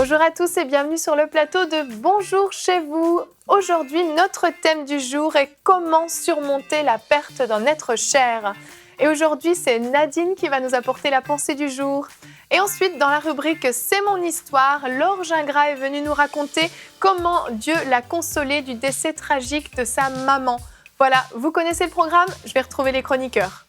Bonjour à tous et bienvenue sur le plateau de Bonjour chez vous. Aujourd'hui, notre thème du jour est comment surmonter la perte d'un être cher. Et aujourd'hui, c'est Nadine qui va nous apporter la pensée du jour. Et ensuite, dans la rubrique C'est mon histoire, Laure Gingras est venue nous raconter comment Dieu l'a consolée du décès tragique de sa maman. Voilà, vous connaissez le programme, je vais retrouver les chroniqueurs.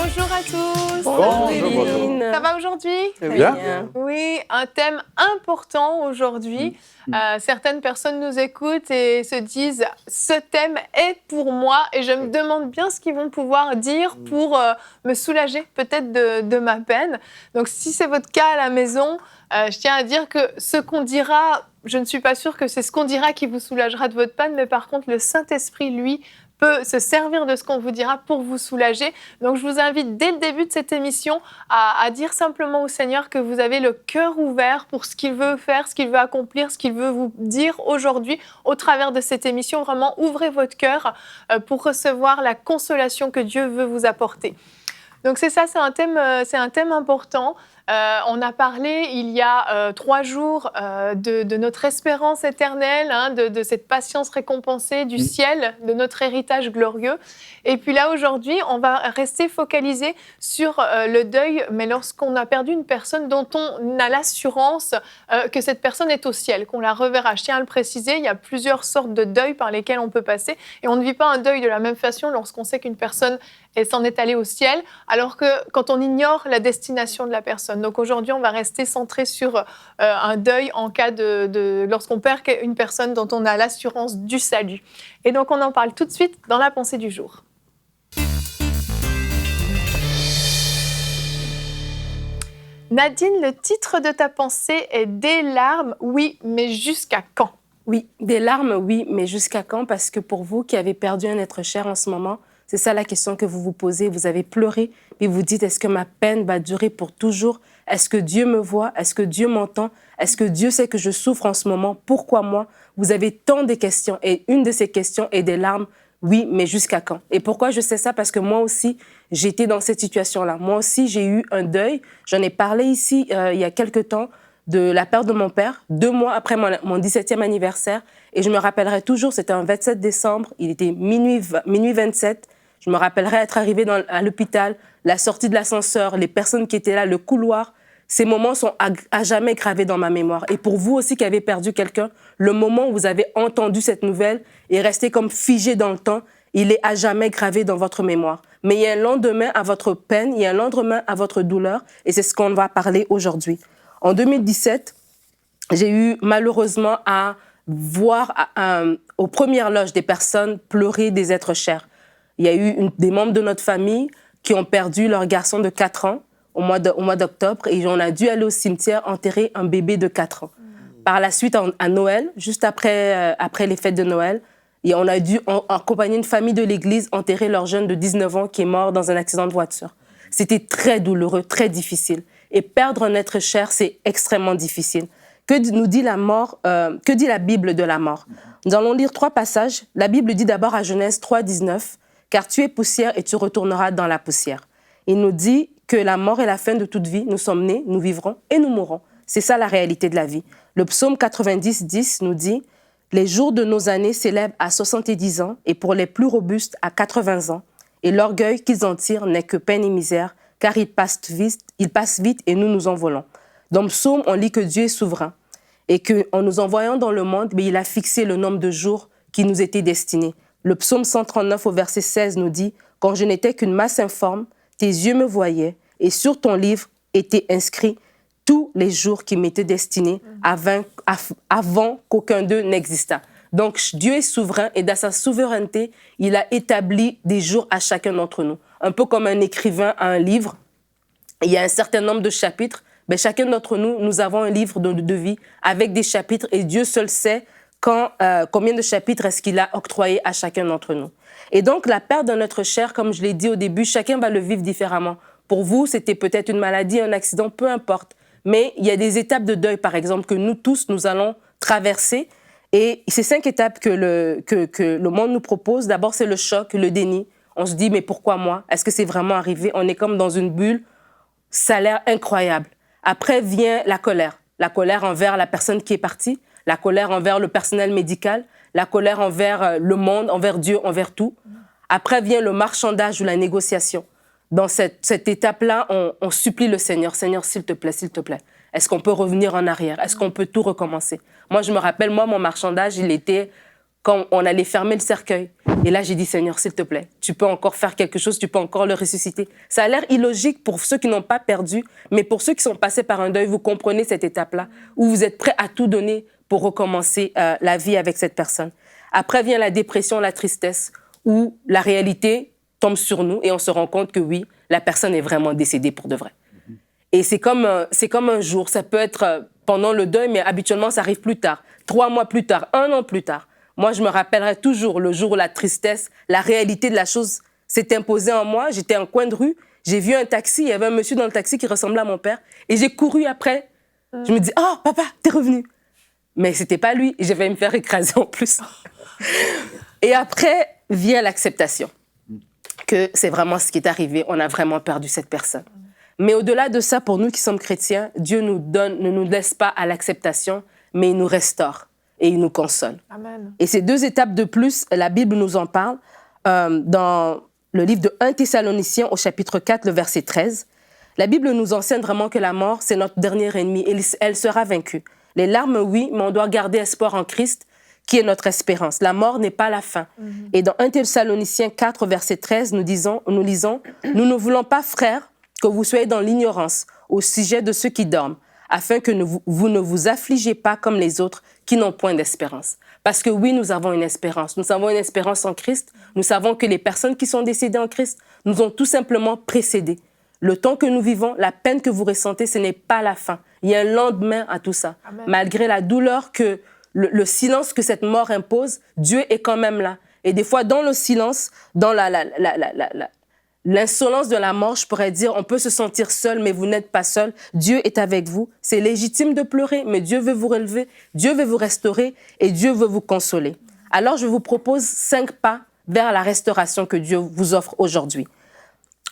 Bonjour à tous. Bonjour Eline. Ça va aujourd'hui? Bien. Oui, un thème important aujourd'hui. Certaines personnes nous écoutent et se disent « ce thème est pour moi » et je me demande bien ce qu'ils vont pouvoir dire pour me soulager peut-être de ma peine. Donc si c'est votre cas à la maison, je tiens à dire que ce qu'on dira, je ne suis pas sûre que c'est ce qu'on dira qui vous soulagera de votre peine, mais par contre le Saint-Esprit, lui, peut se servir de ce qu'on vous dira pour vous soulager. Donc je vous invite dès le début de cette émission à dire simplement au Seigneur que vous avez le cœur ouvert pour ce qu'il veut faire, ce qu'il veut accomplir, ce qu'il veut vous dire aujourd'hui au travers de cette émission. Vraiment, ouvrez votre cœur pour recevoir la consolation que Dieu veut vous apporter. Donc c'est ça, c'est un thème important. On a parlé il y a 3 jours de notre espérance éternelle, hein, de cette patience récompensée du ciel, de notre héritage glorieux. Et puis là, aujourd'hui, on va rester focalisé sur le deuil, mais lorsqu'on a perdu une personne dont on a l'assurance que cette personne est au ciel, qu'on la reverra. Je tiens à le préciser, il y a plusieurs sortes de deuils par lesquels on peut passer. Et on ne vit pas un deuil de la même façon lorsqu'on sait qu'une personne s'en est allée au ciel, alors que quand on ignore la destination de la personne. Donc aujourd'hui, on va rester centré sur un deuil en cas lorsqu'on perd une personne dont on a l'assurance du salut. Et donc on en parle tout de suite dans la pensée du jour. Nadine, le titre de ta pensée est « Des larmes, oui, mais jusqu'à quand ?» Oui, des larmes, oui, mais jusqu'à quand? Parce que pour vous qui avez perdu un être cher en ce moment, c'est ça la question que vous vous posez. Vous avez pleuré et vous dites, est-ce que ma peine va durer pour toujours? Est-ce que Dieu me voit? Est-ce que Dieu m'entend? Est-ce que Dieu sait que je souffre en ce moment? Pourquoi moi? Vous avez tant de questions et une de ces questions est des larmes. Oui, mais jusqu'à quand? Et pourquoi je sais ça? Parce que moi aussi, j'étais dans cette situation-là. Moi aussi, j'ai eu un deuil. J'en ai parlé ici il y a quelque temps de la perte de mon père, 2 mois après mon 17e anniversaire. Et je me rappellerai toujours, c'était un 27 décembre, il était minuit 27. Je me rappellerai être arrivée à l'hôpital, la sortie de l'ascenseur, les personnes qui étaient là, le couloir. Ces moments sont à jamais gravés dans ma mémoire. Et pour vous aussi qui avez perdu quelqu'un, le moment où vous avez entendu cette nouvelle est resté comme figé dans le temps, il est à jamais gravé dans votre mémoire. Mais il y a un lendemain à votre peine, il y a un lendemain à votre douleur, et c'est ce qu'on va parler aujourd'hui. En 2017, j'ai eu malheureusement à voir aux premières loges des personnes pleurer des êtres chers. Il y a eu des membres de notre famille qui ont perdu leur garçon de 4 ans au mois d'octobre et on a dû aller au cimetière enterrer un bébé de 4 ans. Par la suite, à Noël, juste après les fêtes de Noël, et on a dû accompagner une famille de l'église enterrer leur jeune de 19 ans qui est mort dans un accident de voiture. C'était très douloureux, très difficile. Et perdre un être cher, c'est extrêmement difficile. Que nous dit la mort, que dit la Bible de la mort? Nous allons lire 3 passages. La Bible dit d'abord à Genèse 3, 19, « Car tu es poussière et tu retourneras dans la poussière. » Il nous dit que la mort est la fin de toute vie. Nous sommes nés, nous vivrons et nous mourrons. C'est ça la réalité de la vie. Le psaume 90, 10 nous dit « Les jours de nos années s'élèvent à 70 ans et pour les plus robustes à 80 ans. Et l'orgueil qu'ils en tirent n'est que peine et misère, car il passe vite et nous nous envolons. » Dans le psaume, on lit que Dieu est souverain et qu'en nous envoyant dans le monde, il a fixé le nombre de jours qui nous étaient destinés. Le psaume 139 au verset 16 nous dit « Quand je n'étais qu'une masse informe, tes yeux me voyaient et sur ton livre étaient inscrits tous les jours qui m'étaient destinés avant qu'aucun d'eux n'existât. » Donc Dieu est souverain et dans sa souveraineté, il a établi des jours à chacun d'entre nous. Un peu comme un écrivain a un livre, il y a un certain nombre de chapitres, mais chacun d'entre nous, nous avons un livre de vie avec des chapitres et Dieu seul sait combien de chapitres est-ce qu'il a octroyé à chacun d'entre nous. Et donc, la perte d'un être cher, comme je l'ai dit au début, chacun va le vivre différemment. Pour vous, c'était peut-être une maladie, un accident, peu importe. Mais il y a des étapes de deuil, par exemple, que nous tous, nous allons traverser. Et ces 5 étapes que le monde nous propose, d'abord, c'est le choc, le déni. On se dit, mais pourquoi moi? Est-ce que c'est vraiment arrivé? On est comme dans une bulle. Ça a l'air incroyable. Après vient la colère envers la personne qui est partie, la colère envers le personnel médical, la colère envers le monde, envers Dieu, envers tout. Après vient le marchandage ou la négociation. Dans cette étape-là, on supplie le Seigneur. Seigneur, s'il te plaît, est-ce qu'on peut revenir en arrière? Est-ce qu'on peut tout recommencer? Moi, je me rappelle, mon marchandage, il était quand on allait fermer le cercueil. Et là, j'ai dit, Seigneur, s'il te plaît, tu peux encore faire quelque chose, tu peux encore le ressusciter. Ça a l'air illogique pour ceux qui n'ont pas perdu, mais pour ceux qui sont passés par un deuil, vous comprenez cette étape-là, où vous êtes prêts à tout donner pour recommencer la vie avec cette personne. Après vient la dépression, la tristesse, où la réalité tombe sur nous et on se rend compte que oui, la personne est vraiment décédée pour de vrai. Et c'est comme un jour, ça peut être pendant le deuil, mais habituellement, ça arrive plus tard, 3 mois plus tard, 1 an plus tard. Moi, je me rappellerai toujours le jour où la tristesse, la réalité de la chose s'est imposée en moi. J'étais en coin de rue, j'ai vu un taxi, il y avait un monsieur dans le taxi qui ressemblait à mon père, et j'ai couru après. Je me dis, oh, papa, t'es revenu. Mais c'était pas lui, et je vais me faire écraser en plus. Et après vient l'acceptation, que c'est vraiment ce qui est arrivé, on a vraiment perdu cette personne. Mais au-delà de ça, pour nous qui sommes chrétiens, Dieu ne nous laisse pas à l'acceptation, mais il nous restaure et il nous console. Amen. Et ces 2 étapes de plus, la Bible nous en parle dans le livre de 1 Thessaloniciens au chapitre 4, le verset 13. La Bible nous enseigne vraiment que la mort, c'est notre dernier ennemi et elle sera vaincue. Les larmes, oui, mais on doit garder espoir en Christ, qui est notre espérance. La mort n'est pas la fin. Et dans 1 Thessaloniciens 4, verset 13, nous lisons, « Nous ne voulons pas, frères, que vous soyez dans l'ignorance au sujet de ceux qui dorment, afin que vous ne vous affligez pas comme les autres qui n'ont point d'espérance. » Parce que oui, nous avons une espérance. Nous avons une espérance en Christ. Nous savons que les personnes qui sont décédées en Christ nous ont tout simplement précédés. Le temps que nous vivons, la peine que vous ressentez, ce n'est pas la fin. Il y a un lendemain à tout ça. Amen. Malgré la douleur que le silence que cette mort impose, Dieu est quand même là. Et des fois, dans le silence, dans l'insolence de la mort, je pourrais dire, on peut se sentir seul, mais vous n'êtes pas seul. Dieu est avec vous. C'est légitime de pleurer, mais Dieu veut vous relever, Dieu veut vous restaurer et Dieu veut vous consoler. Alors, je vous propose 5 pas vers la restauration que Dieu vous offre aujourd'hui.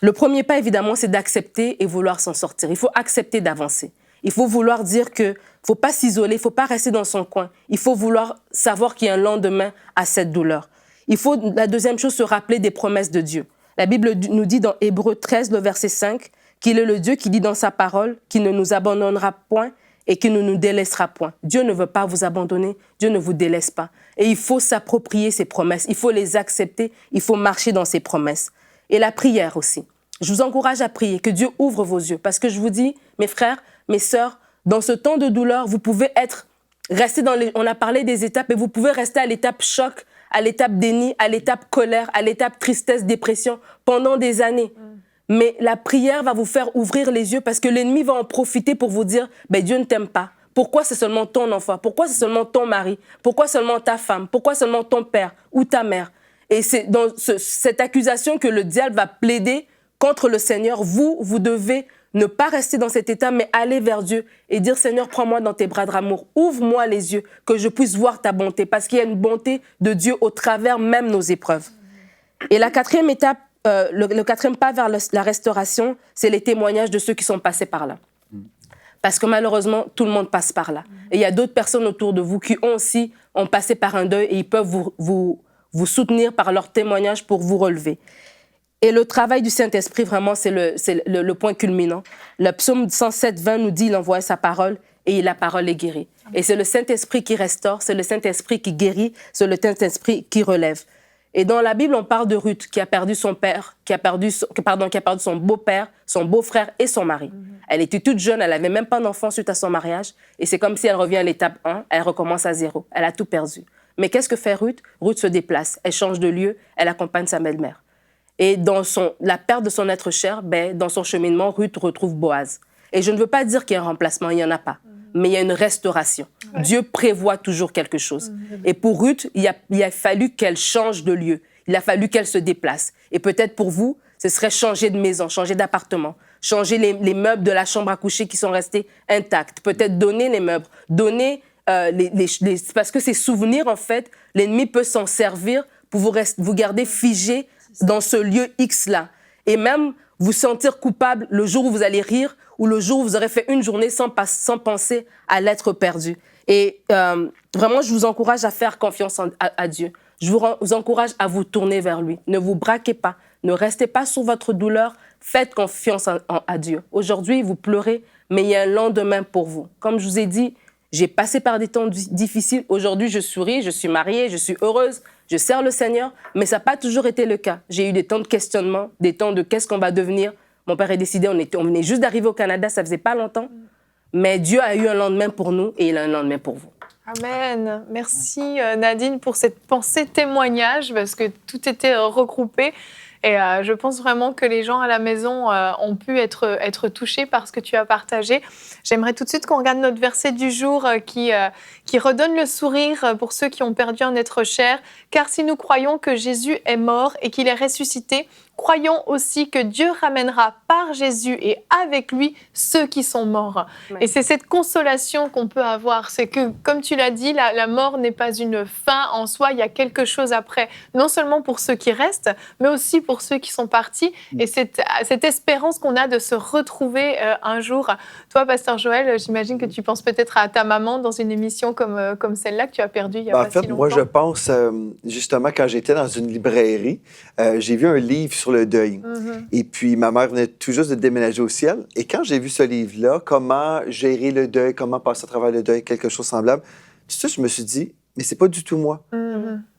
Le premier pas, évidemment, c'est d'accepter et vouloir s'en sortir. Il faut accepter d'avancer. Il faut vouloir dire qu'il ne faut pas s'isoler, il ne faut pas rester dans son coin. Il faut vouloir savoir qu'il y a un lendemain à cette douleur. Il faut, la deuxième chose, se rappeler des promesses de Dieu. La Bible nous dit dans Hébreux 13, le verset 5, qu'il est le Dieu qui dit dans sa parole qu'il ne nous abandonnera point et qu'il ne nous délaissera point. Dieu ne veut pas vous abandonner, Dieu ne vous délaisse pas. Et il faut s'approprier ses promesses, il faut les accepter, il faut marcher dans ses promesses. Et la prière aussi. Je vous encourage à prier, que Dieu ouvre vos yeux. Parce que je vous dis, mes frères, mes sœurs, dans ce temps de douleur, vous pouvez rester on a parlé des étapes, et vous pouvez rester à l'étape choc, à l'étape déni, à l'étape colère, à l'étape tristesse, dépression, pendant des années. Mais la prière va vous faire ouvrir les yeux parce que l'ennemi va en profiter pour vous dire, Dieu ne t'aime pas. Pourquoi c'est seulement ton enfant? Pourquoi c'est seulement ton mari? Pourquoi seulement ta femme? Pourquoi seulement ton père ou ta mère? Et c'est dans cette accusation que le diable va plaider contre le Seigneur. Vous devez ne pas rester dans cet état, mais aller vers Dieu et dire, Seigneur, prends-moi dans tes bras d'amour, ouvre-moi les yeux, que je puisse voir ta bonté, parce qu'il y a une bonté de Dieu au travers même nos épreuves. Et la 4e étape, le 4e pas vers la restauration, c'est les témoignages de ceux qui sont passés par là. Parce que malheureusement, tout le monde passe par là. Et il y a d'autres personnes autour de vous qui ont passé par un deuil et ils peuvent vous soutenir par leur témoignage pour vous relever. Et le travail du Saint-Esprit, vraiment, c'est le point culminant. Le psaume 107:20 nous dit, il envoie sa parole et la parole est guérie. Et c'est le Saint-Esprit qui restaure, c'est le Saint-Esprit qui guérit, c'est le Saint-Esprit qui relève. Et dans la Bible, on parle de Ruth qui a perdu son père, qui a perdu son beau-père, son beau-frère et son mari. Elle était toute jeune, elle n'avait même pas d'enfant suite à son mariage. Et c'est comme si elle revient à l'étape 1, elle recommence à 0. Elle a tout perdu. Mais qu'est-ce que fait Ruth? Ruth se déplace, elle change de lieu, elle accompagne sa belle-mère. Et dans la perte de son être cher, dans son cheminement, Ruth retrouve Boaz. Et je ne veux pas dire qu'il y a un remplacement, il n'y en a pas. Mais il y a une restauration. Ouais. Dieu prévoit toujours quelque chose. Et pour Ruth, il a fallu qu'elle change de lieu. Il a fallu qu'elle se déplace. Et peut-être pour vous, ce serait changer de maison, changer d'appartement, changer les meubles de la chambre à coucher qui sont restés intacts. Peut-être donner les meubles, donner parce que ces souvenirs, en fait, l'ennemi peut s'en servir pour vous garder figé dans ce lieu X-là. Et même vous sentir coupable le jour où vous allez rire ou le jour où vous aurez fait une journée sans penser à l'être perdu. Et vraiment, je vous encourage à faire confiance à Dieu. Je vous encourage à vous tourner vers lui. Ne vous braquez pas. Ne restez pas sur votre douleur. Faites confiance à Dieu. Aujourd'hui, vous pleurez, mais il y a un lendemain pour vous. Comme je vous ai dit, j'ai passé par des temps difficiles. Aujourd'hui, je souris, je suis mariée, je suis heureuse, je sers le Seigneur, mais ça n'a pas toujours été le cas. J'ai eu des temps de questionnement, des temps de qu'est-ce qu'on va devenir. Mon père est décédé, on venait juste d'arriver au Canada, ça faisait pas longtemps. Mais Dieu a eu un lendemain pour nous et il a un lendemain pour vous. Amen. Merci Nadine pour cette pensée témoignage parce que tout était regroupé. Et je pense vraiment que les gens à la maison ont pu être touchés par ce que tu as partagé. J'aimerais tout de suite qu'on regarde notre verset du jour qui redonne le sourire pour ceux qui ont perdu un être cher. Car si nous croyons que Jésus est mort et qu'il est ressuscité, croyons aussi que Dieu ramènera par Jésus et avec lui ceux qui sont morts. Ouais. Et c'est cette consolation qu'on peut avoir. C'est que, comme tu l'as dit, la mort n'est pas une fin en soi, il y a quelque chose après. Non seulement pour ceux qui restent, mais aussi pour ceux qui sont partis. Et cette espérance qu'on a de se retrouver un jour. Toi, Pasteur Joël, j'imagine que tu penses peut-être à ta maman dans une émission comme celle-là que tu as perdue il y a pas si longtemps. Moi, je pense, justement, quand j'étais dans une librairie, j'ai vu un livre sur le deuil. Et puis, ma mère venait tout juste de déménager au ciel. Et quand j'ai vu ce livre-là, comment gérer le deuil, comment passer à travers le deuil, quelque chose de semblable, tout de suite, je me suis dit, mais c'est pas du tout moi.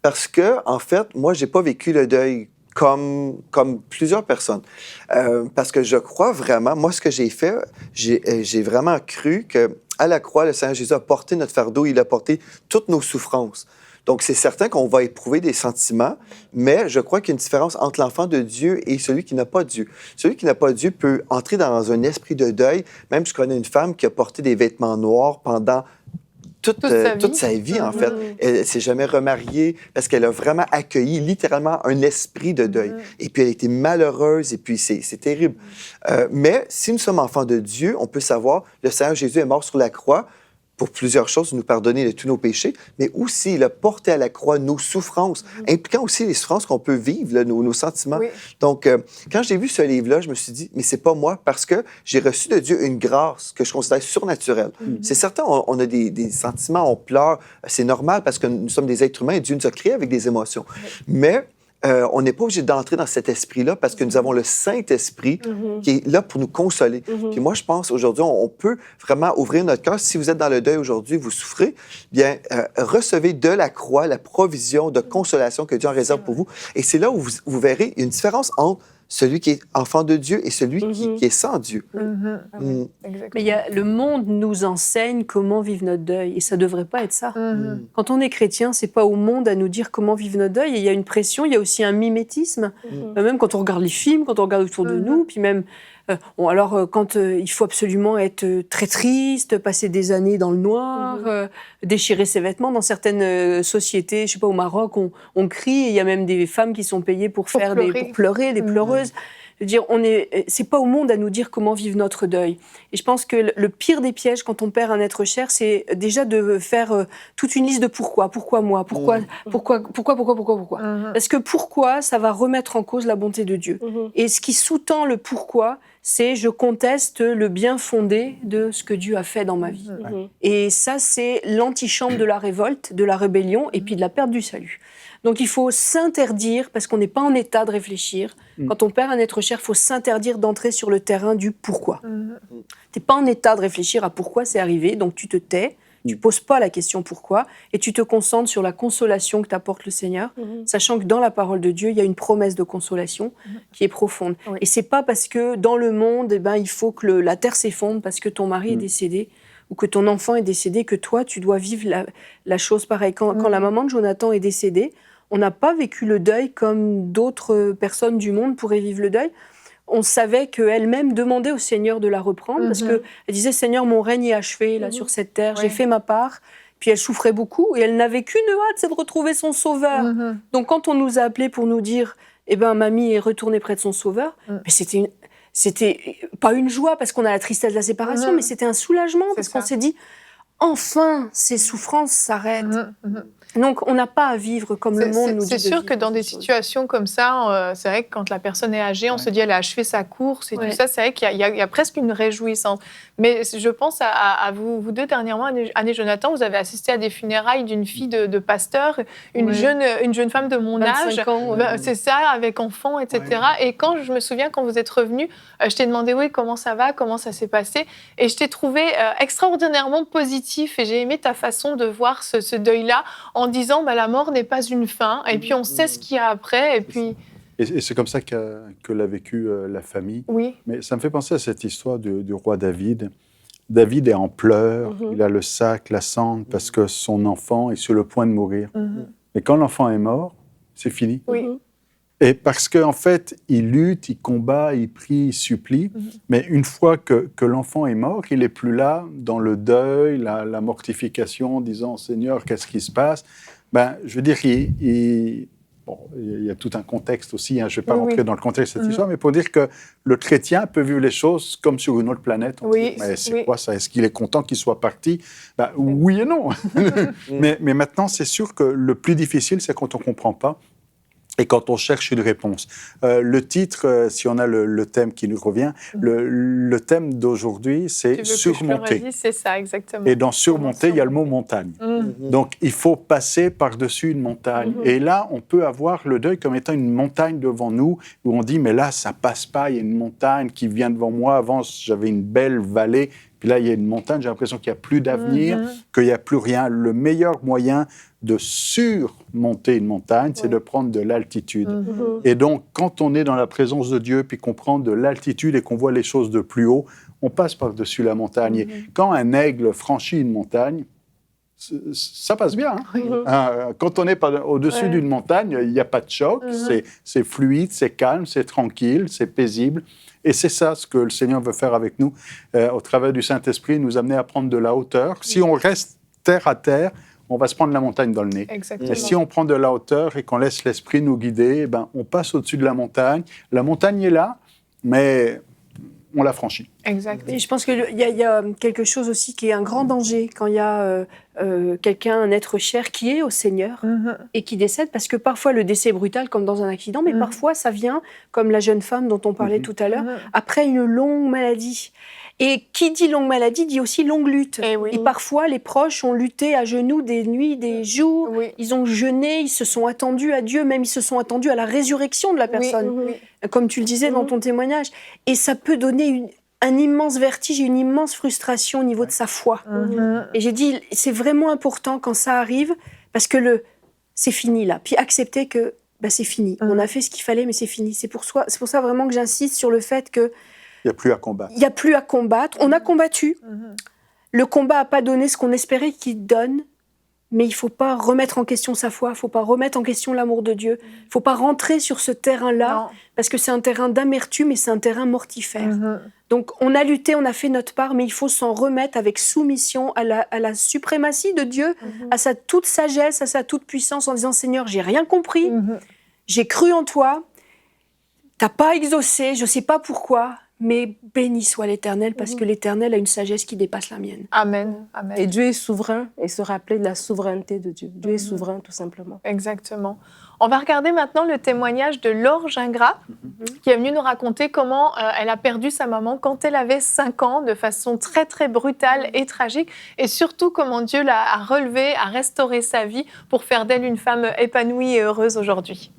Parce que, en fait, moi, j'ai pas vécu le deuil comme plusieurs personnes. Parce que je crois vraiment, moi, ce que j'ai fait, j'ai vraiment cru qu'à la croix, le Seigneur Jésus a porté notre fardeau, il a porté toutes nos souffrances. Donc, c'est certain qu'on va éprouver des sentiments, mais je crois qu'il y a une différence entre l'enfant de Dieu et celui qui n'a pas Dieu. Celui qui n'a pas Dieu peut entrer dans un esprit de deuil. Même, je connais une femme qui a porté des vêtements noirs pendant toute sa vie, en fait. Elle ne s'est jamais remariée parce qu'elle a vraiment accueilli littéralement un esprit de deuil. Et puis, elle a été malheureuse et puis c'est terrible. Mais si nous sommes enfants de Dieu, on peut savoir, le Seigneur Jésus est mort sur la croix pour plusieurs choses, nous pardonner de tous nos péchés, mais aussi, il a porté à la croix nos souffrances, impliquant aussi les souffrances qu'on peut vivre, là, nos sentiments. Oui. Donc, quand j'ai vu ce livre-là, je me suis dit, mais c'est pas moi, parce que j'ai reçu de Dieu une grâce que je considère surnaturelle. C'est certain, on a des sentiments, on pleure, c'est normal, parce que nous sommes des êtres humains et Dieu nous a créés avec des émotions. Mais on n'est pas obligé d'entrer dans cet esprit-là parce que nous avons le Saint-Esprit qui est là pour nous consoler. Puis moi, je pense aujourd'hui, on peut vraiment ouvrir notre cœur. Si vous êtes dans le deuil aujourd'hui, vous souffrez, bien, recevez de la croix la provision de consolation que Dieu en réserve pour vous. Et c'est là où vous verrez une différence entre celui qui est enfant de Dieu et celui qui est sans Dieu. Mais le monde nous enseigne comment vivre notre deuil, et ça ne devrait pas être ça. Quand on est chrétien, ce n'est pas au monde à nous dire comment vivre notre deuil, et il y a une pression, il y a aussi un mimétisme, même quand on regarde les films, quand on regarde autour de nous, puis même... quand il faut absolument être très triste, passer des années dans le noir, déchirer ses vêtements. Dans certaines sociétés, je sais pas, au Maroc, on crie, et il y a même des femmes qui sont payées pour pleurer, des pleureuses. Je veux dire, c'est pas au monde à nous dire comment vivre notre deuil. Et je pense que le pire des pièges quand on perd un être cher, c'est déjà de faire toute une liste de pourquoi moi, pourquoi. Parce que pourquoi, ça va remettre en cause la bonté de Dieu. Et ce qui sous-tend le pourquoi, c'est je conteste le bien fondé de ce que Dieu a fait dans ma vie. Et ça, c'est l'antichambre de la révolte, de la rébellion et puis de la perte du salut. Donc il faut s'interdire, parce qu'on n'est pas en état de réfléchir. Quand on perd un être cher, il faut s'interdire d'entrer sur le terrain du pourquoi. Tu n'es pas en état de réfléchir à pourquoi c'est arrivé, donc tu te tais, tu ne poses pas la question pourquoi, et tu te concentres sur la consolation que t'apporte le Seigneur, sachant que dans la parole de Dieu, il y a une promesse de consolation qui est profonde. Et ce n'est pas parce que dans le monde, il faut que la terre s'effondre parce que ton mari est décédé, ou que ton enfant est décédé, que toi, tu dois vivre la chose pareille. Quand la maman de Jonathan est décédée, on n'a pas vécu le deuil comme d'autres personnes du monde pourraient vivre le deuil. On savait qu'elle-même demandait au Seigneur de la reprendre, parce qu'elle disait « Seigneur, mon règne est achevé là, sur cette terre, j'ai fait ma part ». Puis elle souffrait beaucoup, et elle n'avait qu'une hâte, c'est de retrouver son sauveur. Donc quand on nous a appelés pour nous dire « Eh bien, mamie est retournée près de son sauveur », mais c'était pas une joie, parce qu'on a la tristesse de la séparation, mais c'était un soulagement, parce qu'on s'est dit enfin ces souffrances s'arrêtent. Donc, on n'a pas à vivre comme le monde nous dit. C'est sûr de que dans des situations comme ça, c'est vrai que quand la personne est âgée, on se dit elle a achevé sa course et tout ça, c'est vrai qu'il y a presque une réjouissance. Mais je pense à vous deux dernièrement, Anne et Jonathan, vous avez assisté à des funérailles d'une fille de pasteur, une jeune femme de mon âge, ans, c'est ça, avec enfants, etc. Ouais. Et quand je me souviens, quand vous êtes revenus, je t'ai demandé comment ça va, comment ça s'est passé, et je t'ai trouvé extraordinairement positif, et j'ai aimé ta façon de voir ce deuil-là, en disant la mort n'est pas une fin, et puis on sait ce qu'il y a après, et puis... Et c'est comme ça que l'a vécu la famille. Oui. Mais ça me fait penser à cette histoire du roi David. David est en pleurs, il a le sac, la cendre, parce que son enfant est sur le point de mourir. Mais quand l'enfant est mort, c'est fini. Oui. Et parce qu'en fait, il lutte, il combat, il prie, il supplie, mais une fois que l'enfant est mort, il n'est plus là dans le deuil, la mortification, en disant « Seigneur, qu'est-ce qui se passe ?» Je veux dire, il y a tout un contexte aussi, je ne vais pas rentrer dans le contexte de cette histoire, mais pour dire que le chrétien peut vivre les choses comme sur une autre planète. Mais c'est quoi ça? Est-ce qu'il est content qu'il soit parti? Oui et non. mais maintenant, c'est sûr que le plus difficile, c'est quand on ne comprend pas. Et quand on cherche une réponse. Le titre, si on a le thème qui nous revient, le thème d'aujourd'hui, c'est surmonter. C'est ça, exactement. Et dans surmonter, il y a le mot montagne. Donc, il faut passer par-dessus une montagne. Et là, on peut avoir le deuil comme étant une montagne devant nous, où on dit, mais là, ça passe pas, il y a une montagne qui vient devant moi. Avant, j'avais une belle vallée. Puis là, il y a une montagne, j'ai l'impression qu'il n'y a plus d'avenir, qu'il n'y a plus rien. Le meilleur moyen de surmonter une montagne, c'est de prendre de l'altitude. Et donc, quand on est dans la présence de Dieu, puis qu'on prend de l'altitude et qu'on voit les choses de plus haut, on passe par-dessus la montagne. Et quand un aigle franchit une montagne, ça passe bien. Quand on est au-dessus d'une montagne, il n'y a pas de choc, c'est fluide, c'est calme, c'est tranquille, c'est paisible. Et c'est ça ce que le Seigneur veut faire avec nous, au travers du Saint-Esprit, nous amener à prendre de la hauteur. Si on reste terre à terre, on va se prendre la montagne dans le nez. Exactement. Et si on prend de la hauteur et qu'on laisse l'Esprit nous guider, on passe au-dessus de la montagne. La montagne est là, mais on la franchit. Exactement. Et je pense qu'il y a quelque chose aussi qui est un grand danger quand il y a quelqu'un, un être cher qui est au Seigneur et qui décède, parce que parfois le décès est brutal comme dans un accident, mais parfois ça vient, comme la jeune femme dont on parlait tout à l'heure, après une longue maladie. Et qui dit longue maladie dit aussi longue lutte. Et parfois, les proches ont lutté à genoux des nuits, des jours. Ils ont jeûné, ils se sont attendus à Dieu, même ils se sont attendus à la résurrection de la personne, comme tu le disais dans ton témoignage. Et ça peut donner un immense vertige et une immense frustration au niveau de sa foi. Et j'ai dit, c'est vraiment important quand ça arrive, parce que c'est fini là. Puis accepter que c'est fini. On a fait ce qu'il fallait, mais c'est fini. C'est pour ça vraiment que j'insiste sur le fait que il n'y a plus à combattre. Il n'y a plus à combattre. On a combattu. Le combat n'a pas donné ce qu'on espérait qu'il donne, mais il ne faut pas remettre en question sa foi, il ne faut pas remettre en question l'amour de Dieu. Il ne faut pas rentrer sur ce terrain-là, parce que c'est un terrain d'amertume et c'est un terrain mortifère. Donc on a lutté, on a fait notre part, mais il faut s'en remettre avec soumission à la suprématie de Dieu, à sa toute sagesse, à sa toute puissance, en disant « Seigneur, j'ai rien compris, j'ai cru en toi, tu n'as pas exaucé, je ne sais pas pourquoi ». Mais béni soit l'Éternel, parce que l'Éternel a une sagesse qui dépasse la mienne. Amen. Amen. Et Dieu est souverain, et se rappeler de la souveraineté de Dieu. Dieu est souverain, tout simplement. Exactement. On va regarder maintenant le témoignage de Laure Gingras, qui est venue nous raconter comment elle a perdu sa maman quand elle avait 5 ans, de façon très, très brutale et tragique, et surtout comment Dieu l'a relevée, a restauré sa vie pour faire d'elle une femme épanouie et heureuse aujourd'hui.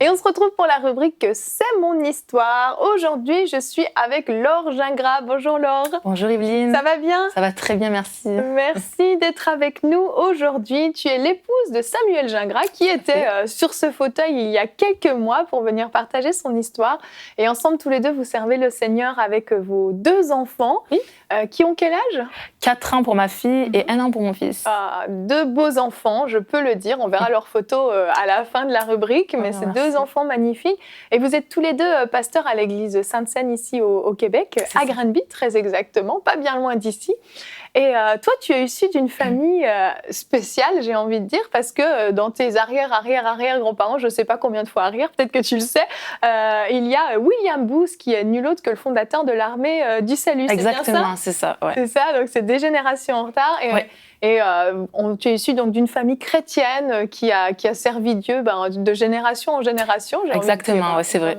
Et on se retrouve pour la rubrique « C'est mon histoire ». Aujourd'hui, je suis avec Laure Gingras. Bonjour Laure. Bonjour Evelyne. Ça va bien? Ça va très bien, merci. Merci d'être avec nous aujourd'hui. Tu es l'épouse de Samuel Gingras qui était sur ce fauteuil il y a quelques mois pour venir partager son histoire. Et ensemble, tous les deux, vous servez le Seigneur avec vos 2 enfants qui ont quel âge? 4 ans pour ma fille et 1 an pour mon fils. 2 beaux enfants, je peux le dire. On verra leurs photos à la fin de la rubrique, mais c'est 2 enfants magnifiques. Et vous êtes tous les 2 pasteurs à l'église Sainte-Seine ici au Québec, à Granby très exactement, pas bien loin d'ici. Et toi, tu es issu d'une famille spéciale, j'ai envie de dire, parce que dans tes arrière-grands-parents, je ne sais pas combien de fois arrière, peut-être que tu le sais, il y a William Booth, qui est nul autre que le fondateur de l'armée du salut. Exactement, c'est ça. Ouais. C'est ça, donc c'est des générations en retard. Et tu es issu donc d'une famille chrétienne qui a servi Dieu de génération en génération. Exactement, ouais, c'est vrai.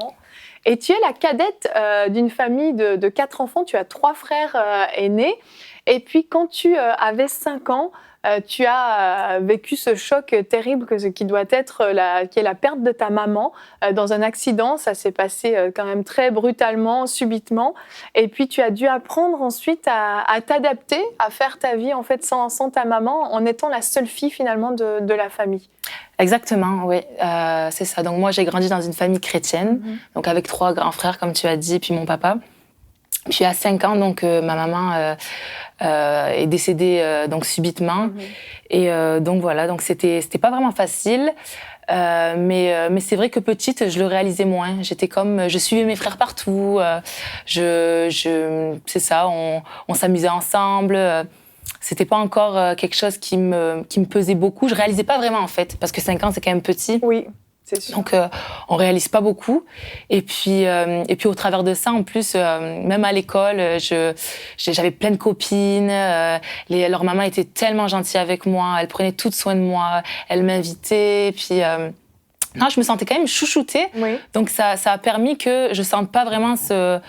Et tu es la cadette d'une famille de 4 enfants. Tu as 3 frères aînés. Et puis, quand tu avais 5 ans, tu as vécu ce choc terrible qui doit être qui est la perte de ta maman dans un accident. Ça s'est passé quand même très brutalement, subitement. Et puis, tu as dû apprendre ensuite à t'adapter, à faire ta vie en fait sans ta maman, en étant la seule fille finalement de la famille. Exactement, oui, c'est ça. Donc moi, j'ai grandi dans une famille chrétienne, donc avec 3 grands frères, comme tu as dit, puis mon papa. Puis à 5 ans, donc ma maman est décédée donc subitement. Et donc voilà, donc c'était pas vraiment facile. Mais c'est vrai que petite, je le réalisais moins. Je suivais mes frères partout. C'est ça, on s'amusait ensemble. C'était pas encore quelque chose qui me pesait beaucoup. Je réalisais pas vraiment en fait, parce que 5 ans c'est quand même petit. Oui. C'est sûr. Donc on réalise pas beaucoup. Et puis au travers de ça, en plus, même à l'école, j'avais plein de copines. Leur maman était tellement gentille avec moi. Elle prenait tout soin de moi. Elle m'invitait. Puis non, je me sentais quand même chouchoutée. Oui. Donc ça a permis que je sente pas vraiment ce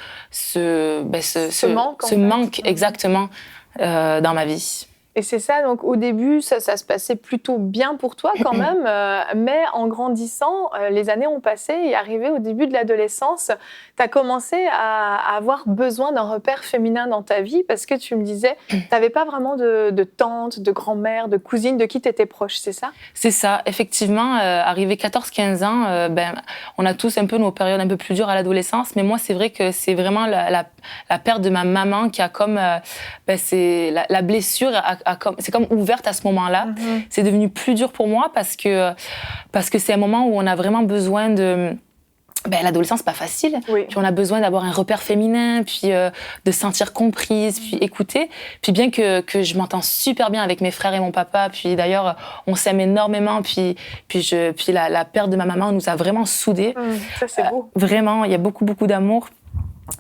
manque exactement dans ma vie. Et c'est ça, donc au début, ça se passait plutôt bien pour toi quand même, mais en grandissant, les années ont passé et arrivé au début de l'adolescence, tu as commencé à avoir besoin d'un repère féminin dans ta vie parce que tu me disais, tu n'avais pas vraiment de tante, de grand-mère, de cousine, de qui tu étais proche, c'est ça? C'est ça, effectivement, arrivé 14-15 ans, on a tous un peu nos périodes un peu plus dures à l'adolescence, mais moi c'est vrai que c'est vraiment la perte de ma maman qui a comme, c'est la blessure c'est comme ouverte à ce moment-là. C'est devenu plus dur pour moi parce que c'est un moment où on a vraiment besoin de... l'adolescence, c'est pas facile. Oui. Puis on a besoin d'avoir un repère féminin, puis de se sentir comprise, puis écoutée. Puis bien que je m'entends super bien avec mes frères et mon papa, puis d'ailleurs, on s'aime énormément, puis la perte de ma maman nous a vraiment soudés. Ça, c'est beau. Vraiment, il y a beaucoup, beaucoup d'amour.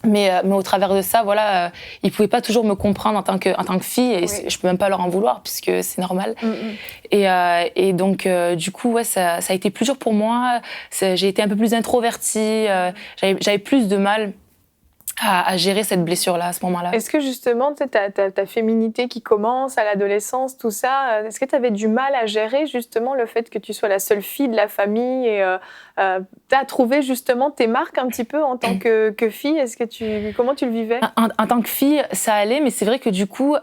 Mais au travers de ça, voilà, ils pouvaient pas toujours me comprendre en tant que fille, et je peux même pas leur en vouloir puisque c'est normal. Et donc du coup, ouais, ça a été plus dur pour moi. J'ai été un peu plus introvertie. J'avais plus de mal à gérer cette blessure-là à ce moment-là. Est-ce que justement, tu sais, ta féminité qui commence à l'adolescence, tout ça, est-ce que tu avais du mal à gérer justement le fait que tu sois la seule fille de la famille et tu as trouvé justement tes marques un petit peu en tant que fille? Comment tu le vivais? En tant que fille, ça allait, mais c'est vrai que du coup,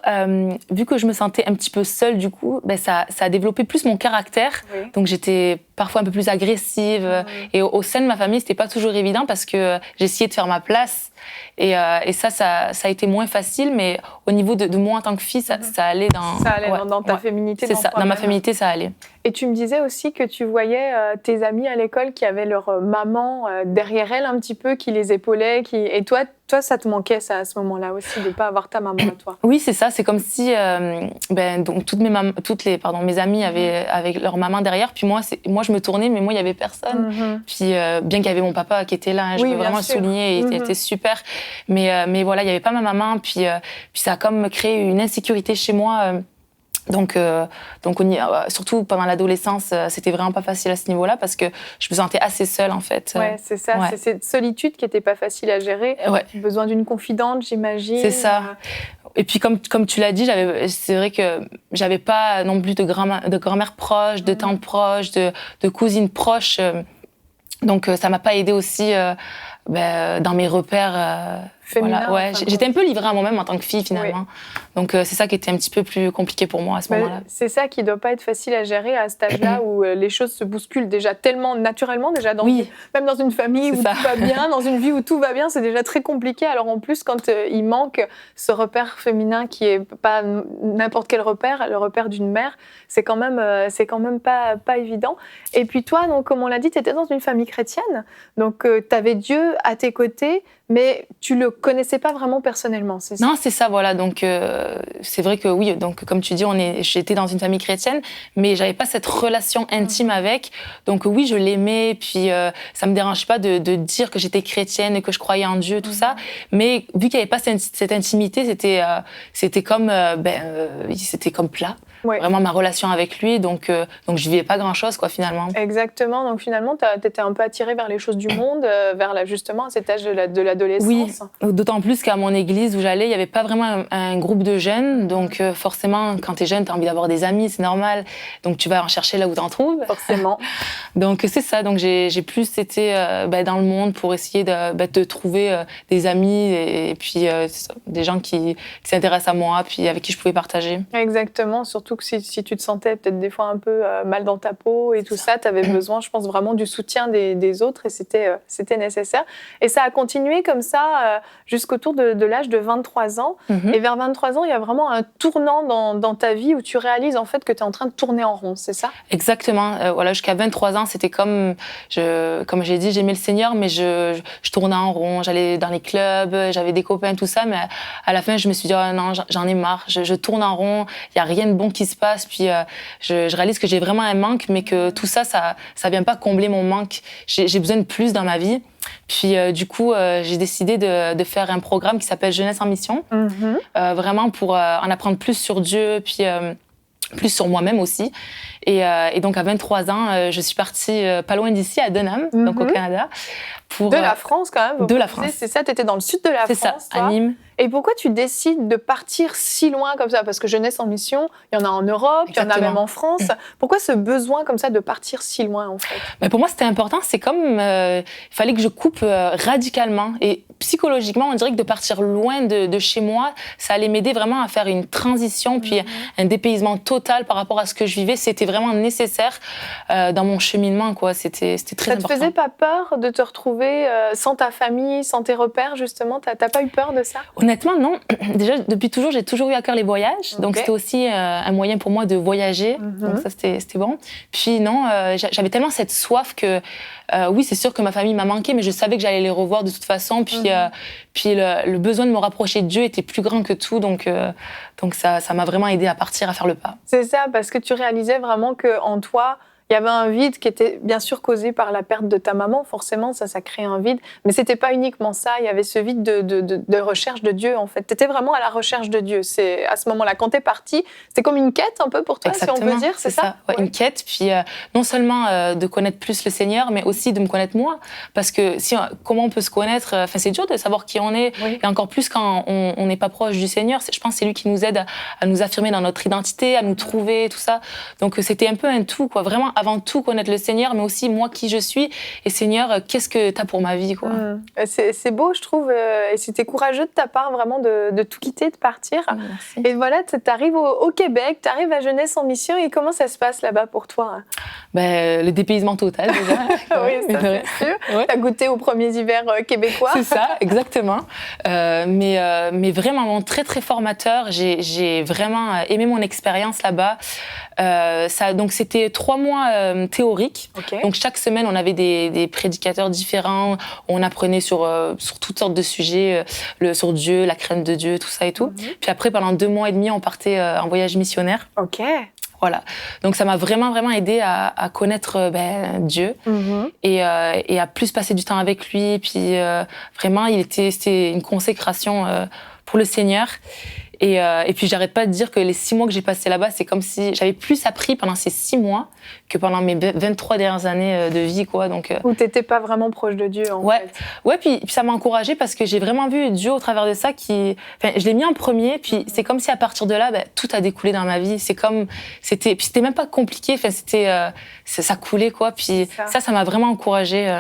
vu que je me sentais un petit peu seule, du coup, ça a développé plus mon caractère. Oui. Donc j'étais parfois un peu plus agressive. Et au sein de ma famille, c'était pas toujours évident parce que j'essayais de faire ma place. Et ça a été moins facile, mais au niveau de moi en tant que fille, ça allait dans... Ça allait dans ta féminité. C'est ça, dans ma féminité, ça allait. Et tu me disais aussi que tu voyais tes amis à l'école qui avaient leur maman derrière elles un petit peu, qui les épaulait. Et toi, ça te manquait ça, à ce moment-là aussi, de ne pas avoir ta maman à toi? Oui, c'est ça. C'est comme si donc mes amies avaient leur maman derrière. Puis moi, je me tournais, mais moi, il n'y avait personne. Puis bien qu'il y avait mon papa qui était là, je veux vraiment le souligner, il était super. Mais voilà, il n'y avait pas ma maman. Puis ça a comme créé une insécurité chez moi. Donc surtout pendant l'adolescence, c'était vraiment pas facile à ce niveau-là parce que je me sentais assez seule en fait. Ouais, c'est ça, c'est cette solitude qui était pas facile à gérer. Ouais. Besoin d'une confidente, j'imagine. C'est ça. Et puis comme tu l'as dit, c'est vrai que j'avais pas non plus de grand-mère proche, de tante proche, de cousine proche. Donc ça m'a pas aidée aussi dans mes repères. Féminin, voilà, j'étais un peu livrée à moi-même en tant que fille finalement. Oui. Donc c'est ça qui était un petit peu plus compliqué pour moi à ce moment-là. C'est ça qui doit pas être facile à gérer à cet âge-là où les choses se bousculent déjà tellement naturellement, déjà même dans une famille où tout va bien, dans une vie où tout va bien, c'est déjà très compliqué. Alors en plus quand il manque ce repère féminin qui est pas n'importe quel repère, le repère d'une mère, c'est quand même pas évident. Et puis toi, donc comme on l'a dit, tu étais dans une famille chrétienne, donc tu avais Dieu à tes côtés, mais tu le connaissais pas vraiment personnellement, c'est ça? Non, c'est ça, voilà. Donc, c'est vrai que oui, donc, comme tu dis, j'étais dans une famille chrétienne, mais j'avais pas cette relation intime avec. Donc, oui, je l'aimais, puis ça me dérange pas de dire que j'étais chrétienne et que je croyais en Dieu, tout ça. Mais vu qu'il y avait pas cette intimité, c'était comme plat. Ouais. Vraiment ma relation avec lui, donc je vivais pas grand-chose, quoi, finalement. Exactement. Donc finalement, t'étais un peu attirée vers les choses du monde, vers justement à cet âge de l'adolescence. Oui, d'autant plus qu'à mon église où j'allais, il n'y avait pas vraiment un groupe de jeunes. Donc forcément, quand tu es jeune, tu as envie d'avoir des amis, c'est normal. Donc tu vas en chercher là où tu en trouves. Forcément. Donc c'est ça. Donc j'ai plus été dans le monde pour essayer de trouver des amis et puis des gens qui s'intéressent à moi, puis avec qui je pouvais partager. Exactement. Surtout que si tu te sentais peut-être des fois un peu mal dans ta peau et tout ça, tu avais besoin, je pense, vraiment du soutien des autres et c'était nécessaire. Et ça a continué comme ça jusqu'autour de l'âge de 23 ans. Mm-hmm. Et vers 23 ans, il y a vraiment un tournant dans ta vie où tu réalises en fait que tu es en train de tourner en rond, c'est ça? Exactement. Voilà, jusqu'à 23 ans, c'était comme j'ai dit, j'aimais le Seigneur, mais je tournais en rond. J'allais dans les clubs, j'avais des copains, tout ça, mais à la fin, je me suis dit, oh non, j'en ai marre. Je tourne en rond. Il y a rien de bon qui se passe. Puis je réalise que j'ai vraiment un manque, mais que tout ça vient pas combler mon manque. J'ai besoin de plus dans ma vie. Puis du coup, j'ai décidé de faire un programme qui s'appelle Jeunesse en mission, vraiment pour en apprendre plus sur Dieu, puis plus sur moi-même aussi. Et donc à 23 ans, je suis partie pas loin d'ici, à Denham, donc au Canada. De la France quand même. De la France. C'est ça, tu étais dans le sud de la France. C'est ça, à Nîmes. Et pourquoi tu décides de partir si loin comme ça? Parce que Jeunesse en mission, il y en a en Europe, il y en a même en France. Pourquoi ce besoin comme ça de partir si loin en fait? Mais pour moi, c'était important. C'est comme il fallait que je coupe radicalement. Et psychologiquement, on dirait que de partir loin de chez moi, ça allait m'aider vraiment à faire une transition, puis un dépaysement total par rapport à ce que je vivais. C'était vraiment nécessaire dans mon cheminement, quoi. C'était très important. Ça te faisait pas peur de te retrouver sans ta famille, sans tes repères, justement? T'as pas eu peur de ça? Honnêtement, non. Déjà, depuis toujours, j'ai toujours eu à cœur les voyages. Okay. Donc, c'était aussi un moyen pour moi de voyager. Donc, ça, c'était bon. Puis, non, j'avais tellement cette soif que, oui, c'est sûr que ma famille m'a manqué, mais je savais que j'allais les revoir de toute façon. Puis, puis le besoin de me rapprocher de Dieu était plus grand que tout. Donc ça m'a vraiment aidé à partir, à faire le pas. C'est ça, parce que tu réalisais vraiment qu'en toi, il y avait un vide qui était bien sûr causé par la perte de ta maman, forcément, ça crée un vide. Mais c'était pas uniquement ça, il y avait ce vide de recherche de Dieu, en fait. Tu étais vraiment à la recherche de Dieu. C'est à ce moment-là, quand t'es partie, c'était comme une quête un peu pour toi, exactement, si on peut dire, c'est ça? Ouais, une quête, puis non seulement de connaître plus le Seigneur, mais aussi de me connaître moi. Parce que comment on peut se connaître? C'est dur de savoir qui on est, et encore plus quand on n'est pas proche du Seigneur. Je pense que c'est lui qui nous aide à nous affirmer dans notre identité, à nous trouver, tout ça. Donc c'était un peu un tout, quoi. Vraiment, avant tout, connaître le Seigneur, mais aussi moi qui je suis. Et Seigneur, qu'est-ce que tu as pour ma vie, quoi. C'est beau, je trouve, et c'était courageux de ta part, vraiment, de tout quitter, de partir. Merci. Et voilà, tu arrives au Québec, tu arrives à Jeunesse en mission, et comment ça se passe là-bas pour toi? Le dépaysement total, déjà. Oui, ça, c'est sûr. Ouais. Tu as goûté aux premiers hivers québécois. C'est ça, exactement. Mais vraiment, très, très formateur. J'ai vraiment aimé mon expérience là-bas. Donc, c'était 3 mois théoriques. Okay. Donc, chaque semaine, on avait des prédicateurs différents. On apprenait sur toutes sortes de sujets, sur Dieu, la crainte de Dieu, tout ça et tout. Puis après, pendant 2 mois et demi, on partait en voyage missionnaire. OK. Voilà. Donc, ça m'a vraiment, vraiment aidé à connaître Dieu et à plus passer du temps avec lui. Puis, vraiment, c'était une consécration pour le Seigneur. Et puis, j'arrête pas de dire que les 6 mois que j'ai passés là-bas, c'est comme si j'avais plus appris pendant ces 6 mois que pendant mes 23 dernières années de vie, quoi. Donc, où t'étais pas vraiment proche de Dieu, en fait. Ouais, puis ça m'a encouragée parce que j'ai vraiment vu Dieu au travers de ça je l'ai mis en premier, puis c'est comme si à partir de là, tout a découlé dans ma vie. Puis c'était même pas compliqué, ça coulait, quoi. Puis ça m'a vraiment encouragée.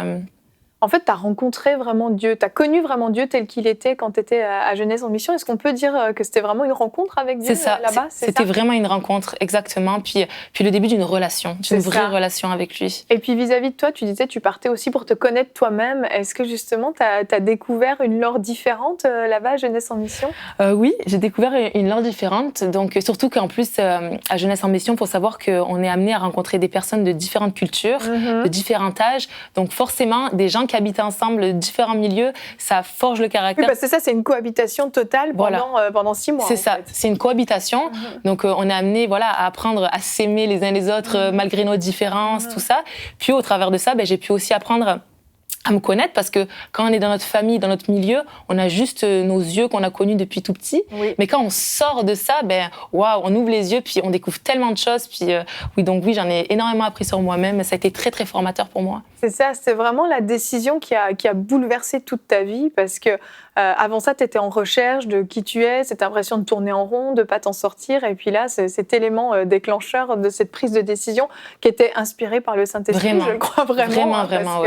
En fait, tu as rencontré vraiment Dieu, tu as connu vraiment Dieu tel qu'il était quand tu étais à Jeunesse en mission. Est-ce qu'on peut dire que c'était vraiment une rencontre avec Dieu là-bas? C'était vraiment une rencontre, exactement. Puis le début d'une relation, d'une vraie relation avec lui. Et puis vis-à-vis de toi, tu disais tu partais aussi pour te connaître toi-même. Est-ce que justement, tu as découvert une Laure différente là-bas à Jeunesse en mission? Oui, j'ai découvert une Laure différente. Donc, surtout qu'en plus, à Jeunesse en mission, il faut savoir qu'on est amené à rencontrer des personnes de différentes cultures, de différents âges. Donc forcément, des gens qui habitent ensemble, différents milieux, ça forge le caractère. Oui, parce que ça, c'est une cohabitation totale pendant 6 mois. C'est ça, c'est une cohabitation. Donc, on est amené à apprendre à s'aimer les uns les autres malgré nos différences, tout ça. Puis, au travers de ça, j'ai pu aussi apprendre à me connaître, parce que quand on est dans notre famille, dans notre milieu, on a juste nos yeux qu'on a connus depuis tout petit. Oui. Mais quand on sort de ça, waouh, on ouvre les yeux, puis on découvre tellement de choses. Puis oui, j'en ai énormément appris sur moi-même. Ça a été très, très formateur pour moi. C'est ça, c'est vraiment la décision qui a bouleversé toute ta vie, parce que avant ça, tu étais en recherche de qui tu es, cette impression de tourner en rond, de ne pas t'en sortir. Et puis là, c'est cet élément déclencheur de cette prise de décision qui était inspirée par le Saint-Esprit, Vraiment. je le crois vraiment. Vraiment,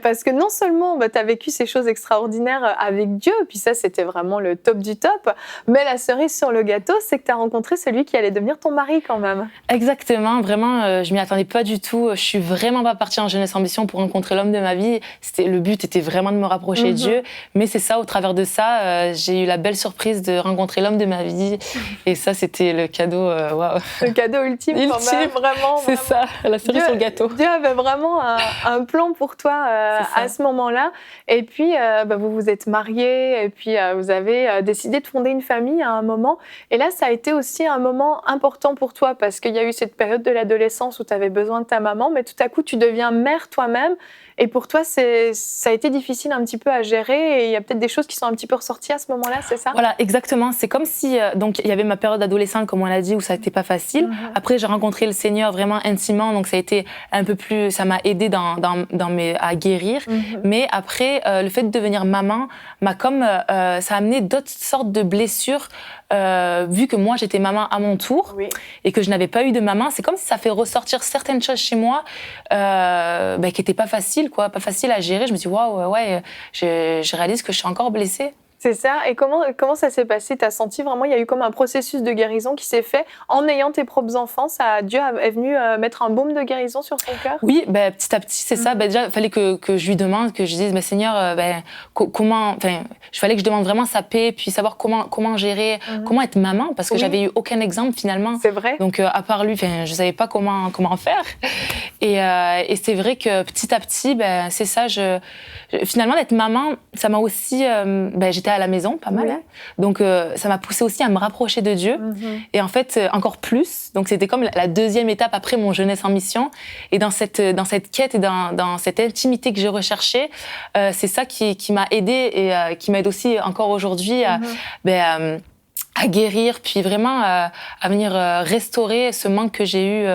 Parce que non seulement tu as vécu ces choses extraordinaires avec Dieu, puis ça, c'était vraiment le top du top, mais la cerise sur le gâteau, c'est que tu as rencontré celui qui allait devenir ton mari quand même. Exactement, vraiment, je m'y attendais pas du tout. Je suis vraiment pas partie en Jeunesse Ambition pour rencontrer l'homme de ma vie. Le but était vraiment de me rapprocher de Dieu, mais c'est ça, au travers de ça, j'ai eu la belle surprise de rencontrer l'homme de ma vie, et ça, c'était le cadeau, waouh. Le cadeau ultime, quand même, vraiment. C'est ça, la cerise sur le gâteau. Dieu avait vraiment un plan pour toi à ce moment-là, et puis vous vous êtes mariés, et puis vous avez décidé de fonder une famille à un moment, et là, ça a été aussi un moment important pour toi, parce qu'il y a eu cette période de l'adolescence où tu avais besoin de ta maman, mais tout à coup, tu deviens mère toi-même. Et pour toi, ça a été difficile un petit peu à gérer, et il y a peut-être des choses qui sont un petit peu ressorties à ce moment-là, c'est ça? Voilà, exactement. C'est comme si, donc, il y avait ma période adolescente, comme on l'a dit, où ça n'était pas facile. Après, j'ai rencontré le Seigneur vraiment intimement, donc ça a été un peu plus, ça m'a aidé à guérir. Mais après, le fait de devenir maman ça a amené d'autres sortes de blessures, vu que moi, j'étais maman à mon tour, et que je n'avais pas eu de maman. C'est comme si ça fait ressortir certaines choses chez moi, qui n'étaient pas faciles, pas facile à gérer. Je me dis, waouh, je réalise que je suis encore blessée. C'est ça. Et comment ça s'est passé? Tu as senti vraiment, il y a eu comme un processus de guérison qui s'est fait en ayant tes propres enfants. Dieu est venu mettre un baume de guérison sur ton cœur? Oui, petit à petit, c'est ça. Déjà, il fallait que je lui demande, que je dise, mais Seigneur, comment... Il fallait que je demande vraiment sa paix, puis savoir comment gérer, comment être maman, parce que j'avais eu aucun exemple finalement. C'est vrai. Donc, à part lui, je ne savais pas comment faire. Et c'est vrai que petit à petit, c'est ça, finalement, d'être maman, ça m'a aussi... j'étais à la maison, pas mal. Hein. Donc, ça m'a poussée aussi à me rapprocher de Dieu. Et en fait, encore plus. Donc, c'était comme la deuxième étape après mon Jeunesse en Mission. Et dans cette quête et dans cette intimité que j'ai recherchée, c'est ça qui m'a aidée et qui m'aide aussi encore aujourd'hui à guérir, puis vraiment à venir restaurer ce manque que j'ai eu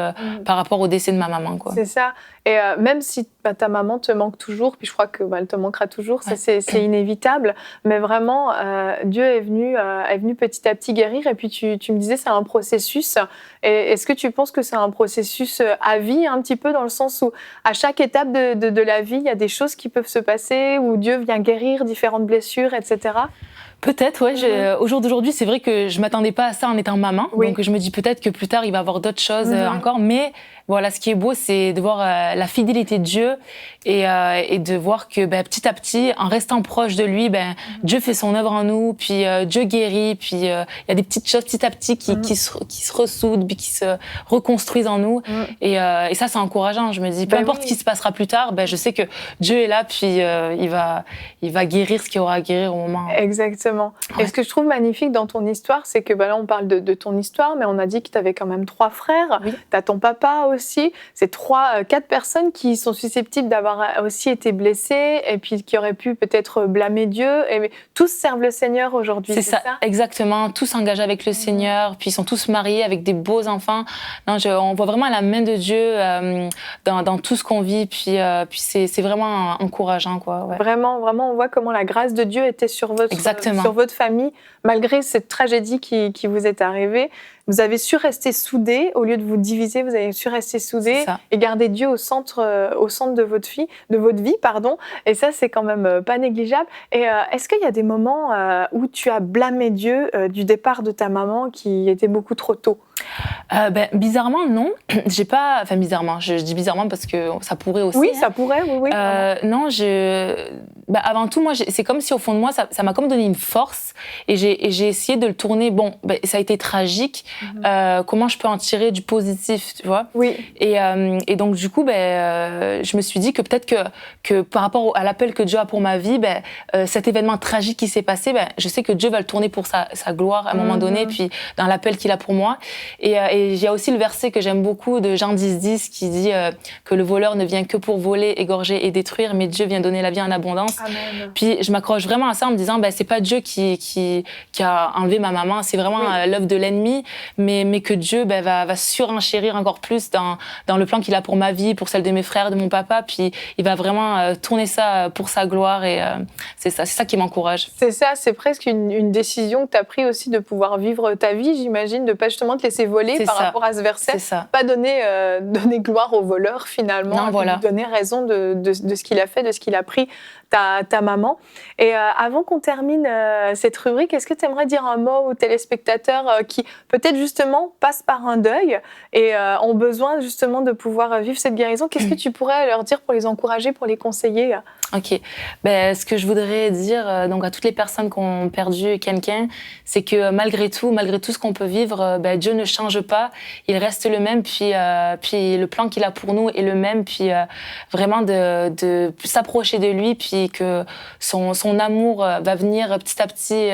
par rapport au décès de ma maman. C'est ça. Et même si ta maman te manque toujours, puis je crois qu'elle te manquera toujours, ça c'est inévitable, mais vraiment, Dieu est venu petit à petit guérir, et puis tu me disais c'est un processus. Et est-ce que tu penses que c'est un processus à vie, un petit peu, dans le sens où à chaque étape de la vie, il y a des choses qui peuvent se passer, où Dieu vient guérir différentes blessures, etc. Peut-être, oui. Au jour d'aujourd'hui, c'est vrai que je ne m'attendais pas à ça en étant maman. Donc, je me dis peut-être que plus tard, il va y avoir d'autres choses encore. Mais voilà, ce qui est beau, c'est de voir la fidélité de Dieu et de voir que petit à petit, en restant proche de lui, Dieu fait son œuvre en nous, puis Dieu guérit, puis il y a des petites choses petit à petit qui se ressoudent, puis qui se reconstruisent en nous. Et ça, c'est encourageant. Je me dis, peu importe ce qui se passera plus tard, je sais que Dieu est là, puis il va guérir ce qu'il aura à guérir au moment. Exactement. Ouais. Et ce que je trouve magnifique dans ton histoire, c'est que là, on parle de ton histoire, mais on a dit que tu avais quand même 3 frères. Tu as ton papa aussi. C'est 4 personnes qui sont susceptibles d'avoir aussi été blessées et puis qui auraient pu peut-être blâmer Dieu. Et tous servent le Seigneur aujourd'hui. C'est ça, exactement. Tous s'engagent avec le Seigneur, puis ils sont tous mariés avec des beaux enfants. On voit vraiment la main de Dieu dans tout ce qu'on vit, puis c'est vraiment encourageant, quoi. Ouais. Vraiment, on voit comment la grâce de Dieu était sur votre famille, malgré cette tragédie qui vous est arrivée. Vous avez su rester soudés, au lieu de vous diviser, vous avez su rester soudés et garder Dieu au centre de votre vie, Et ça, c'est quand même pas négligeable. Et est-ce qu'il y a des moments où tu as blâmé Dieu du départ de ta maman qui était beaucoup trop tôt? Bizarrement, non. J'ai pas... Enfin, bizarrement. Je dis bizarrement parce que ça pourrait aussi. Oui, ça pourrait, oui. Non, avant tout, moi, c'est comme si au fond de moi, ça m'a comme donné une force. Et j'ai j'ai essayé de le tourner. Bon, ça a été tragique. Comment je peux en tirer du positif, tu vois? Oui. Et donc, du coup, je me suis dit que peut-être que par rapport à l'appel que Dieu a pour ma vie, cet événement tragique qui s'est passé, je sais que Dieu va le tourner pour sa gloire à un moment donné, puis dans l'appel qu'il a pour moi. Et il y a aussi le verset que j'aime beaucoup de Jean 10:10 qui dit que le voleur ne vient que pour voler, égorger et détruire, mais Dieu vient donner la vie en abondance. Amen. Puis je m'accroche vraiment à ça en me disant, c'est pas Dieu qui a enlevé ma maman, c'est vraiment l'œuvre de l'ennemi, mais que Dieu va surenchérir encore plus dans le plan qu'il a pour ma vie, pour celle de mes frères, de mon papa, puis il va vraiment tourner ça pour sa gloire, et c'est ça qui m'encourage. C'est ça, c'est presque une décision que tu as prise aussi de pouvoir vivre ta vie, j'imagine, de pas justement te laisser voler par rapport à ce verset, pas donner gloire au voleur finalement, non, voilà. Lui donner raison de ce qu'il a fait, de ce qu'il a pris ta maman. Et avant qu'on termine cette rubrique, est-ce que tu aimerais dire un mot aux téléspectateurs qui peut-être justement passent par un deuil et ont besoin justement de pouvoir vivre cette guérison? Qu'est-ce que tu pourrais leur dire pour les encourager, pour les conseiller? Ok. Ce que je voudrais dire donc à toutes les personnes qui ont perdu quelqu'un, c'est que malgré tout ce qu'on peut vivre, Dieu ne change pas, il reste le même, puis le plan qu'il a pour nous est le même, puis vraiment de s'approcher de lui, puis que son amour va venir petit à petit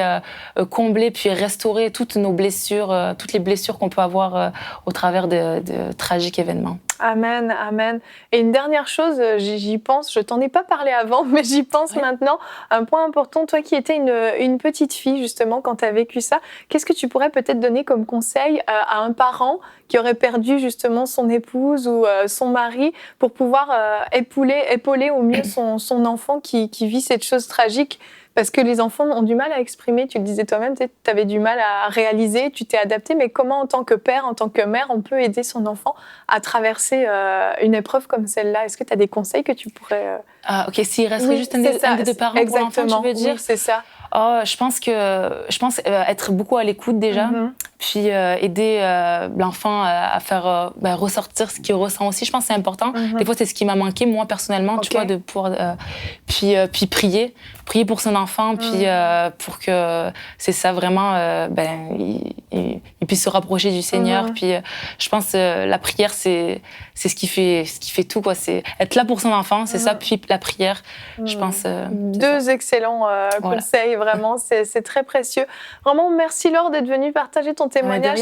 combler puis restaurer toutes nos blessures, toutes les blessures qu'on peut avoir au travers de tragiques événements. Amen, amen. Et une dernière chose, j'y pense, je t'en ai pas parlé avant, mais j'y pense maintenant. Un point important, toi qui étais une petite fille justement quand tu as vécu ça, qu'est-ce que tu pourrais peut-être donner comme conseil à un parent qui aurait perdu justement son épouse ou son mari pour pouvoir épauler au mieux son enfant qui vit cette chose tragique? Parce que les enfants ont du mal à exprimer, tu le disais toi-même, tu avais du mal à réaliser, tu t'es adapté, mais comment en tant que père, en tant que mère, on peut aider son enfant à traverser une épreuve comme celle-là? Est-ce que tu as des conseils que tu pourrais... Ah, ok, s'il resterait juste un des deux parents pour l'enfant, tu veux dire? Oui, c'est ça. Oh, je pense être beaucoup à l'écoute déjà, puis aider l'enfant à faire ressortir ce qu'il ressent aussi. Je pense que c'est important. Des fois, c'est ce qui m'a manqué, moi, personnellement, tu vois, de pouvoir... puis prier pour son enfant, puis pour que, c'est ça, vraiment, il puisse se rapprocher du Seigneur. Puis je pense que la prière, c'est ce qui fait tout, quoi. C'est être là pour son enfant, c'est ça, puis la prière, je pense... Deux excellents conseils, vraiment, c'est très précieux. Vraiment, merci Laure d'être venue partager ton témoignage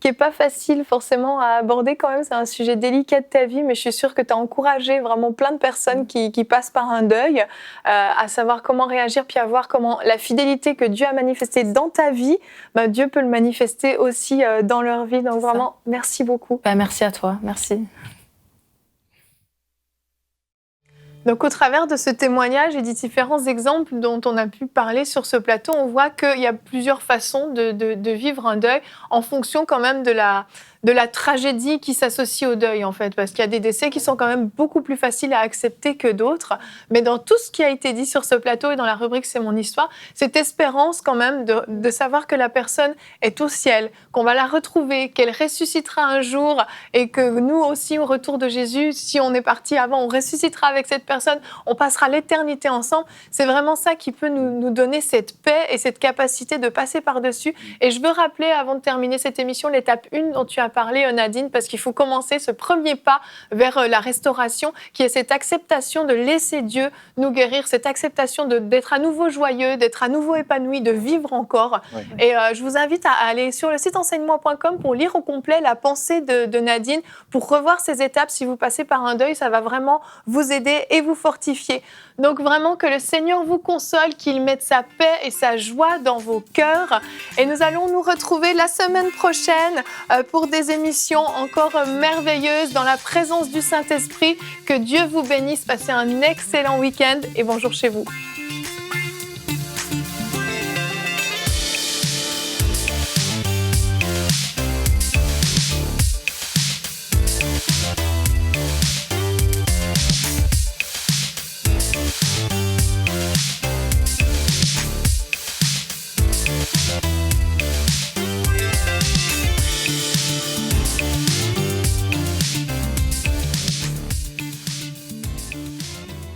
qui est pas facile forcément à aborder quand même. C'est un sujet délicat de ta vie, mais je suis sûre que tu as encouragé vraiment plein de personnes qui passent par un deuil, à savoir comment réagir, puis à voir comment la fidélité que Dieu a manifestée dans ta vie, Dieu peut le manifester aussi dans leur vie. Donc vraiment, merci beaucoup. Merci à toi, merci. Donc, au travers de ce témoignage et des différents exemples dont on a pu parler sur ce plateau, on voit qu'il y a plusieurs façons de vivre un deuil en fonction quand même de la tragédie qui s'associe au deuil, en fait, parce qu'il y a des décès qui sont quand même beaucoup plus faciles à accepter que d'autres. Mais dans tout ce qui a été dit sur ce plateau et dans la rubrique « C'est mon histoire », cette espérance quand même de savoir que la personne est au ciel, qu'on va la retrouver, qu'elle ressuscitera un jour et que nous aussi, au retour de Jésus, si on est parti avant, on ressuscitera avec cette personne, on passera l'éternité ensemble. C'est vraiment ça qui peut nous donner cette paix et cette capacité de passer par-dessus. Et je veux rappeler, avant de terminer cette émission, l'étape 1 dont tu as parlé, Nadine, parce qu'il faut commencer ce premier pas vers la restauration, qui est cette acceptation de laisser Dieu nous guérir, cette acceptation d'être à nouveau joyeux, d'être à nouveau épanoui, de vivre encore. Oui. Et je vous invite à aller sur le site enseigne-moi.com pour lire au complet la pensée de Nadine, pour revoir ces étapes. Si vous passez par un deuil, ça va vraiment vous aider et vous fortifier. Donc vraiment que le Seigneur vous console, qu'il mette sa paix et sa joie dans vos cœurs. Et nous allons nous retrouver la semaine prochaine pour des émissions encore merveilleuses dans la présence du Saint-Esprit. Que Dieu vous bénisse, passez un excellent week-end et bonjour chez vous.